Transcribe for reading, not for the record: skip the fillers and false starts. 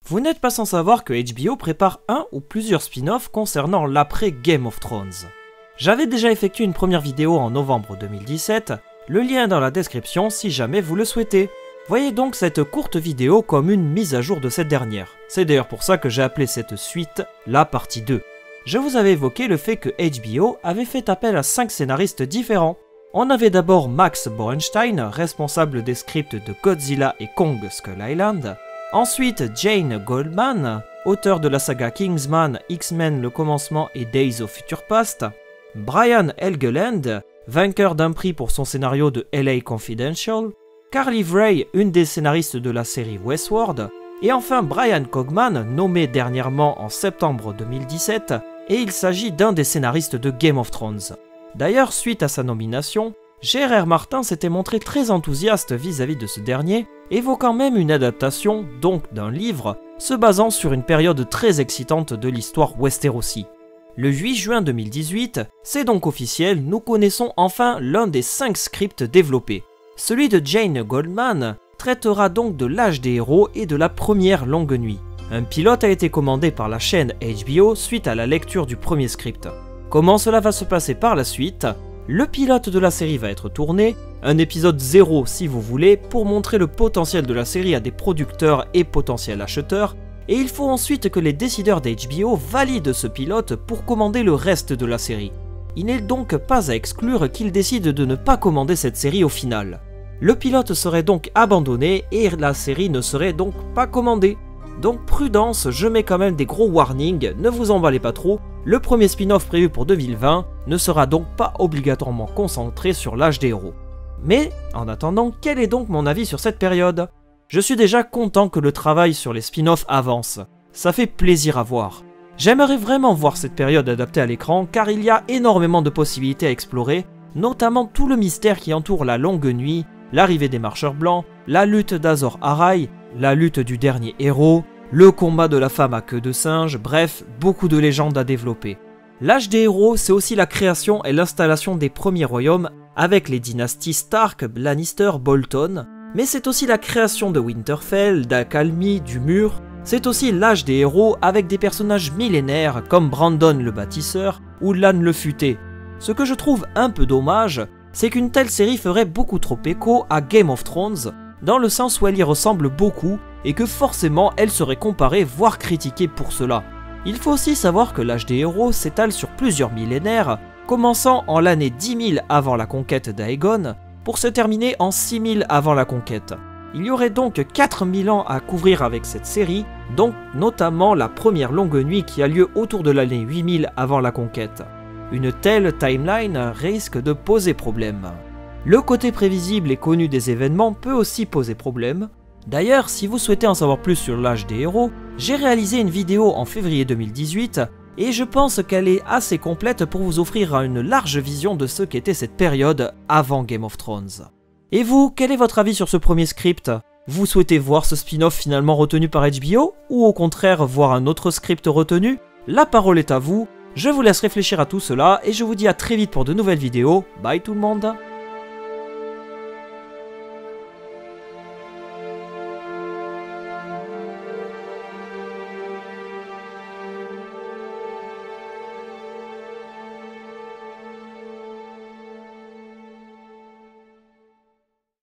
Vous n'êtes pas sans savoir que HBO prépare un ou plusieurs spin-offs concernant l'après Game of Thrones. J'avais déjà effectué une première vidéo en novembre 2017, le lien est dans la description si jamais vous le souhaitez. Voyez donc cette courte vidéo comme une mise à jour de cette dernière. C'est d'ailleurs pour ça que j'ai appelé cette suite la partie 2. Je vous avais évoqué le fait que HBO avait fait appel à 5 scénaristes différents. On avait d'abord Max Borenstein, responsable des scripts de Godzilla et Kong Skull Island. Ensuite Jane Goldman, auteur de la saga Kingsman, X-Men le commencement et Days of Future Past. Brian Helgeland, vainqueur d'un prix pour son scénario de LA Confidential. Carly Wray, une des scénaristes de la série Westworld. Et enfin Brian Cogman, nommé dernièrement en septembre 2017, et il s'agit d'un des scénaristes de Game of Thrones. D'ailleurs, suite à sa nomination, J.R.R. Martin s'était montré très enthousiaste vis-à-vis de ce dernier, évoquant même une adaptation, donc d'un livre, se basant sur une période très excitante de l'histoire Westerosi. Le 8 juin 2018, c'est donc officiel, nous connaissons enfin l'un des 5 scripts développés. Celui de Jane Goldman traitera donc de l'âge des héros et de la première longue nuit. Un pilote a été commandé par la chaîne HBO suite à la lecture du premier script. Comment cela va se passer par la suite? Le pilote de la série va être tourné, un épisode 0 si vous voulez, pour montrer le potentiel de la série à des producteurs et potentiels acheteurs, et il faut ensuite que les décideurs d'HBO valident ce pilote pour commander le reste de la série. Il n'est donc pas à exclure qu'ils décident de ne pas commander cette série au final. Le pilote serait donc abandonné et la série ne serait donc pas commandée. Donc prudence, je mets quand même des gros warnings, ne vous emballez pas trop, le premier spin-off prévu pour 2020 ne sera donc pas obligatoirement concentré sur l'âge des héros. Mais, en attendant, quel est donc mon avis sur cette période? Je suis déjà content que le travail sur les spin-offs avance, ça fait plaisir à voir. J'aimerais vraiment voir cette période adaptée à l'écran car il y a énormément de possibilités à explorer, notamment tout le mystère qui entoure la longue nuit, l'arrivée des marcheurs blancs, la lutte d'Azor Ahai, la lutte du dernier héros, le combat de la femme à queue de singe, bref, beaucoup de légendes à développer. L'âge des héros, c'est aussi la création et l'installation des premiers royaumes avec les dynasties Stark, Lannister, Bolton, mais c'est aussi la création de Winterfell, d'Accalmie, du Mur, c'est aussi l'âge des héros avec des personnages millénaires comme Brandon le bâtisseur ou Lan le futé. Ce que je trouve un peu dommage, c'est qu'une telle série ferait beaucoup trop écho à Game of Thrones, dans le sens où elle y ressemble beaucoup et que forcément elle serait comparée voire critiquée pour cela. Il faut aussi savoir que l'âge des héros s'étale sur plusieurs millénaires, commençant en l'année 10 000 avant la conquête d'Aegon, pour se terminer en 6 000 avant la conquête. Il y aurait donc 4000 ans à couvrir avec cette série, donc notamment la première longue nuit qui a lieu autour de l'année 8000 avant la conquête. Une telle timeline risque de poser problème. Le côté prévisible et connu des événements peut aussi poser problème. D'ailleurs, si vous souhaitez en savoir plus sur l'âge des héros, j'ai réalisé une vidéo en février 2018 et je pense qu'elle est assez complète pour vous offrir une large vision de ce qu'était cette période avant Game of Thrones. Et vous, quel est votre avis sur ce premier script? Vous souhaitez voir ce spin-off finalement retenu par HBO ou au contraire voir un autre script retenu? La parole est à vous, je vous laisse réfléchir à tout cela et je vous dis à très vite pour de nouvelles vidéos. Bye tout le monde!